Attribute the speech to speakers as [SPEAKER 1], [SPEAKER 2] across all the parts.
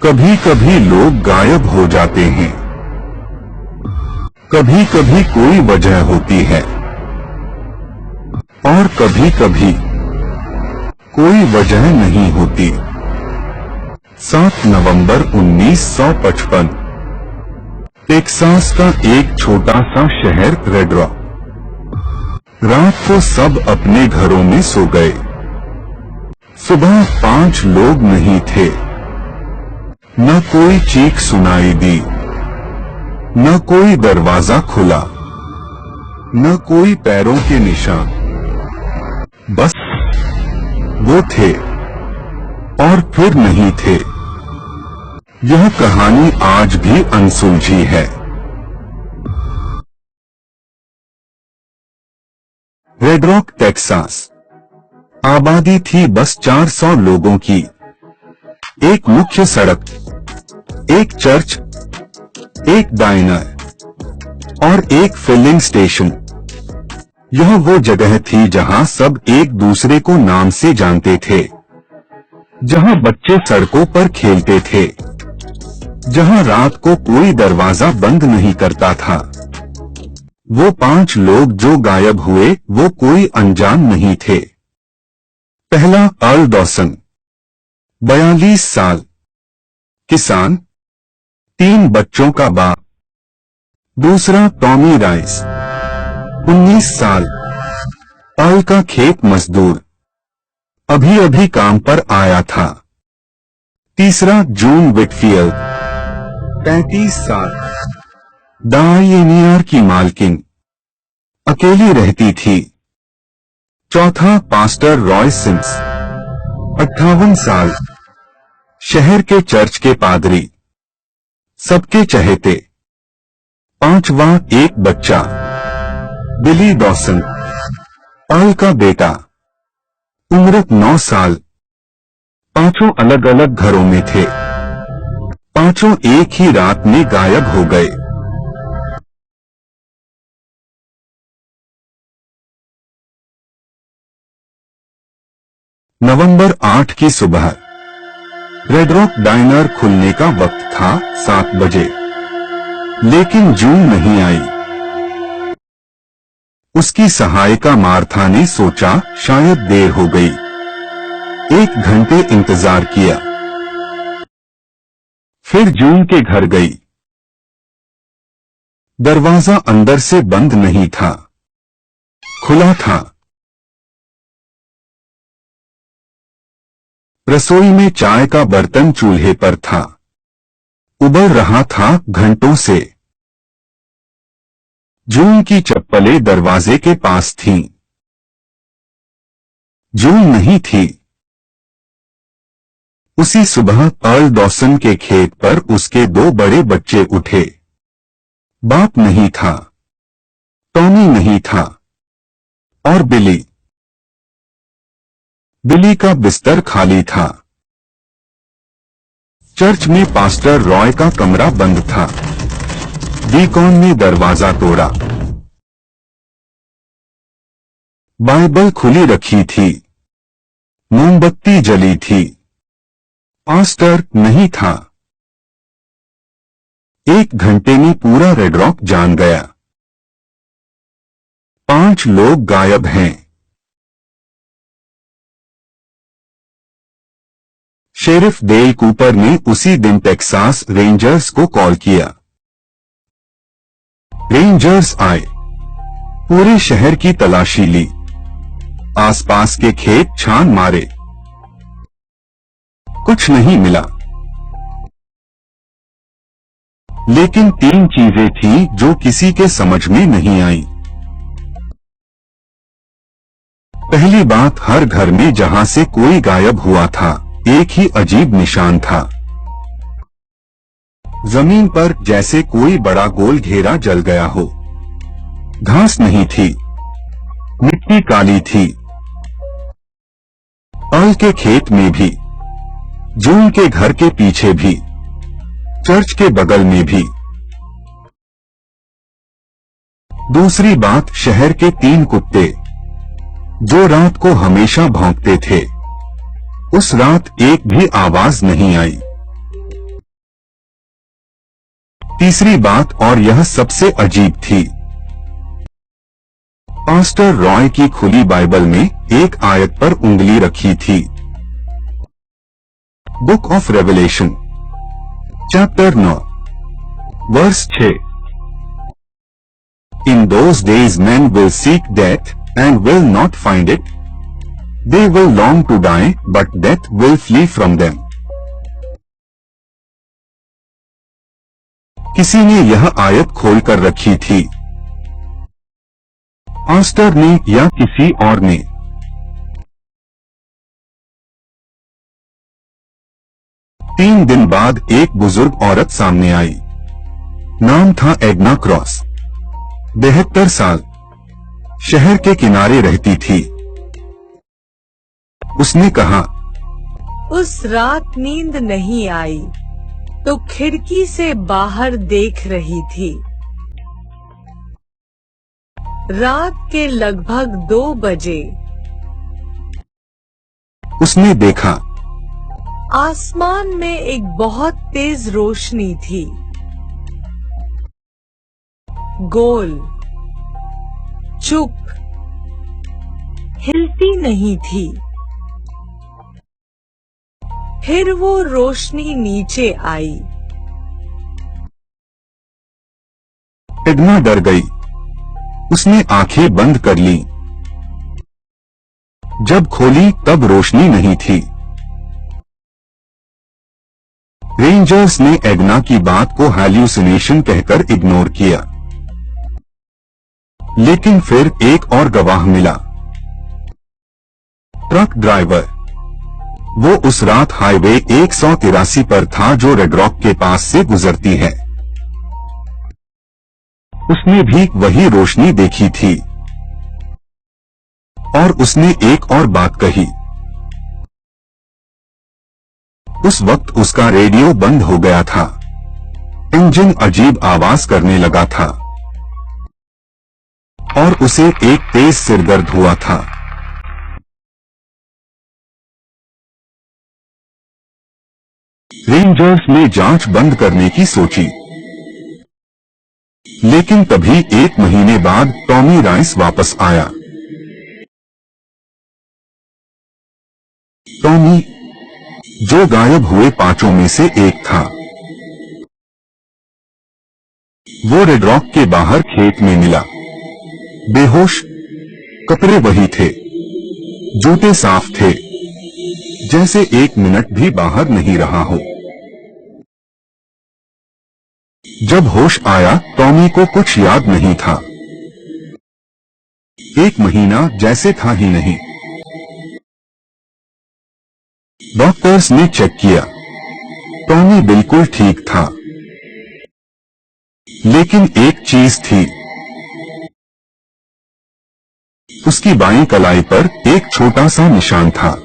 [SPEAKER 1] कभी कभी लोग गायब हो जाते हैं, कभी कभी कोई वजह होती है और कभी कभी कोई वजह नहीं होती। 7 नवंबर 1955 टेक्सास का एक छोटा सा शहर रेड रॉक। रात को सब अपने घरों में सो गए। सुबह 5 लोग नहीं थे। न कोई चीख सुनाई दी, न कोई दरवाजा खुला, न कोई पैरों के निशान। बस वो थे और फिर नहीं थे। यह कहानी आज भी अनसुलझी है। Red rock Texas. आबादी थी बस 400 लोगों की। एक मुख्य सड़क, एक चर्च, एक डाइनर और एक फिलिंग स्टेशन। यह वो जगह थी जहां सब एक दूसरे को नाम से जानते थे, जहां बच्चे सड़कों पर खेलते थे, जहां रात को कोई दरवाजा बंद नहीं करता था। वो 5 लोग जो गायब हुए वो कोई अनजान नहीं थे। पहला अर्ल डॉसन, 42 साल, किसान, 3 बच्चों का बाप। दूसरा टॉमी राइस, 19 साल, अर्ल का खेत मजदूर, अभी अभी काम पर आया था। तीसरा जून विटफील्ड, 35 साल, डायनियर की मालकिन, अकेली रहती थी। चौथा पास्टर रॉय सिम्स, 58 साल, शहर के चर्च के पादरी, सबके चहेते। पांचवा एक बच्चा, बिली डॉसन, अर्ल का बेटा, उम्र 9 साल। पांचों अलग अलग घरों में थे। पांचों एक ही रात में गायब हो गए। नवंबर 8 की सुबह रेड रॉक डाइनर खुलने का वक्त था, 7 बजे, लेकिन जून नहीं आई। उसकी सहायिका मार्था ने सोचा शायद देर हो गई। 1 घंटे इंतजार किया, फिर जून के घर गई। दरवाजा अंदर से बंद नहीं था, खुला था। रसोई में चाय का बर्तन चूल्हे पर था, उबल रहा था घंटों से। जून की चप्पलें दरवाजे के पास थीं। जून नहीं थी। उसी सुबह अर्ल डॉसन के खेत पर उसके 2 बड़े बच्चे उठे। बाप नहीं था, टॉमी नहीं था, और बिली का बिस्तर खाली था। चर्च में पास्टर रॉय का कमरा बंद था। डीकॉन ने दरवाजा तोड़ा। बाइबल खुली रखी थी, मोमबत्ती जली थी। पास्टर नहीं था। 1 घंटे में पूरा रेड रॉक जान गया। 5 लोग गायब हैं। शेरिफ डेल कूपर ने उसी दिन टेक्सास रेंजर्स को कॉल किया। रेंजर्स आए, पूरे शहर की तलाशी ली, आसपास के खेत छान मारे, कुछ नहीं मिला। लेकिन 3 चीजें थीं जो किसी के समझ में नहीं आई। पहली बात, हर घर में जहां से कोई गायब हुआ था एक ही अजीब निशान था। जमीन पर जैसे कोई बड़ा गोल घेरा जल गया हो। घास नहीं थी, मिट्टी काली थी। अर्ल के खेत में भी, जून के घर के पीछे भी, चर्च के बगल में भी। दूसरी बात, शहर के 3 कुत्ते जो रात को हमेशा भौंकते थे, उस रात एक भी आवाज नहीं आई। तीसरी बात, और यह सबसे अजीब थी, पास्टर रॉय की खुली बाइबल में एक आयत पर उंगली रखी थी। Book of revelation chapter 9 verse 6। In those days men will seek death and will not find it. They will long to die, but death will flee from them. किसी ने यह आयत खोल कर रखी थी, पास्टर ने या किसी और ने। तीन दिन बाद एक बुजुर्ग औरत सामने आई। नाम था एडना क्रॉस। 72 साल, शहर के किनारे रहती थी। उसने कहा,
[SPEAKER 2] उस रात नींद नहीं आई तो खिड़की से बाहर देख रही थी। रात के लगभग 2 बजे
[SPEAKER 1] उसने देखा,
[SPEAKER 2] आसमान में एक बहुत तेज रोशनी थी, गोल, चुप, हिलती नहीं थी। फिर वो रोशनी नीचे आई।
[SPEAKER 1] एडना डर गई। उसने आंखें बंद कर ली। जब खोली तब रोशनी नहीं थी। रेंजर्स ने एडना की बात को हैल्यूसिनेशन कहकर इग्नोर किया। लेकिन फिर एक और गवाह मिला, ट्रक ड्राइवर। वो उस रात हाईवे 183 पर था जो रेड रॉक के पास से गुजरती है। उसने भी वही रोशनी देखी थी। और उसने एक और बात कही, उस वक्त उसका रेडियो बंद हो गया था। इंजन अजीब आवाज करने लगा था और उसे एक तेज सिरदर्द हुआ था। रेंजर्स ने जांच बंद करने की सोची। लेकिन तभी 1 महीने बाद टॉमी राइस वापस आया। टॉमी, जो गायब हुए 5 में से एक था। वो रेड रॉक के बाहर खेत में मिला, बेहोश। कपड़े वही थे, जूते साफ थे, जैसे 1 मिनट भी बाहर नहीं रहा हो। जब होश आया, टॉमी को कुछ याद नहीं था। 1 महीना जैसे था ही नहीं। डॉक्टर्स ने चेक किया, टॉमी बिल्कुल ठीक था। लेकिन एक चीज थी, उसकी बाईं कलाई पर एक छोटा सा निशान था,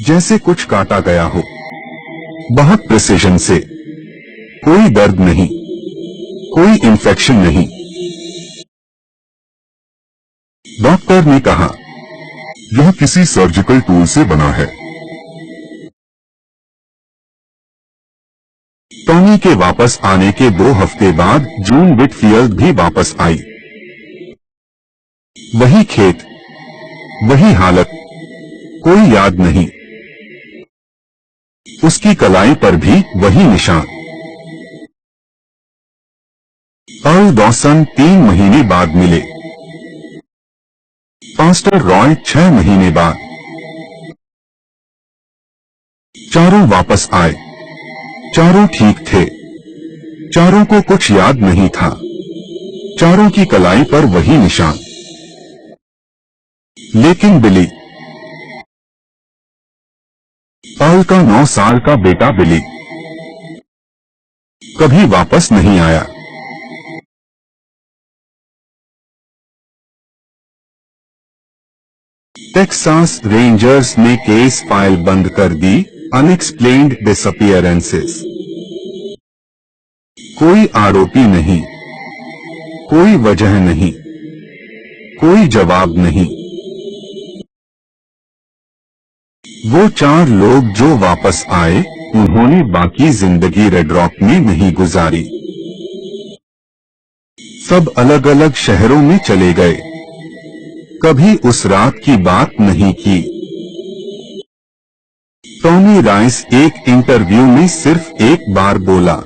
[SPEAKER 1] जैसे कुछ काटा गया हो, बहुत प्रिसिजन से। कोई दर्द नहीं, कोई इन्फेक्शन नहीं। डॉक्टर ने कहा, यह किसी सर्जिकल टूल से बना है। टॉमी के वापस आने के 2 हफ्ते बाद जून विटफील्ड भी वापस आई। वही खेत, वही हालत, कोई याद नहीं। उसकी कलाई पर भी वही निशान। अर्ल डॉसन 3 महीने बाद मिले। पास्टर रॉय 6 महीने बाद। चारों वापस आए। चारों ठीक थे। चारों को कुछ याद नहीं था। चारों की कलाई पर वही निशान। लेकिन बिली, अर्ल का 9 साल का बेटा बिली, कभी वापस नहीं आया। टेक्सास रेंजर्स ने केस फाइल बंद कर दी। Unexplained disappearances. कोई आरोपी नहीं, कोई वजह नहीं, कोई जवाब नहीं। वो 4 लोग जो वापस आए, उन्होंने बाकी जिंदगी रेड रॉक में नहीं गुजारी। सब अलग अलग शहरों में चले गए, कभी उस रात की बात नहीं की। टॉमी राइस एक इंटरव्यू में सिर्फ एक बार बोला,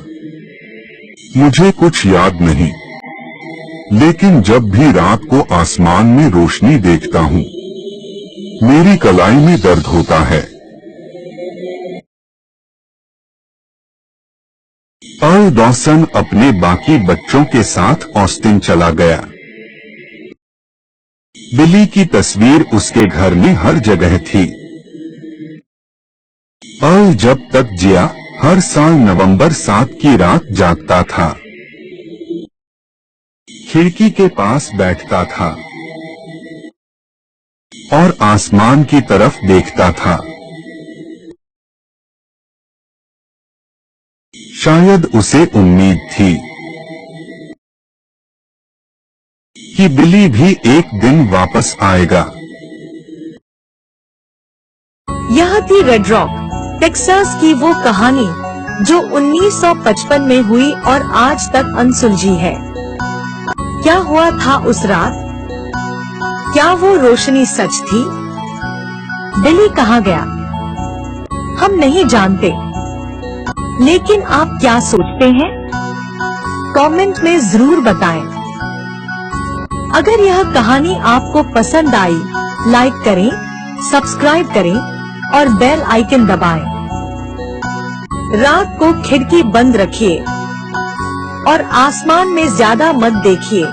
[SPEAKER 1] मुझे कुछ याद नहीं, लेकिन जब भी रात को आसमान में रोशनी देखता हूँ, मेरी कलाई में दर्द होता है। अर्ल डॉसन अपने बाकी बच्चों के साथ ऑस्टिन चला गया। बिली की तस्वीर उसके घर में हर जगह थी। अर्ल जब तक जिया हर साल नवंबर 7 की रात जागता था, खिड़की के पास बैठता था और आसमान की तरफ देखता था। शायद उसे उम्मीद थी कि बिली भी एक दिन वापस आएगा।
[SPEAKER 2] यह थी रेड रॉक टेक्सास की वो कहानी जो 1955 में हुई और आज तक अनसुलझी है। क्या हुआ था उस रात? क्या वो रोशनी सच थी? बिली कहाँ गया? हम नहीं जानते, लेकिन आप क्या सोचते हैं? कमेंट में जरूर बताएं। अगर यह कहानी आपको पसंद आई, लाइक करें, सब्सक्राइब करें और बेल आइकन दबाएं। रात को खिड़की बंद रखिए और आसमान में ज्यादा मत देखिए।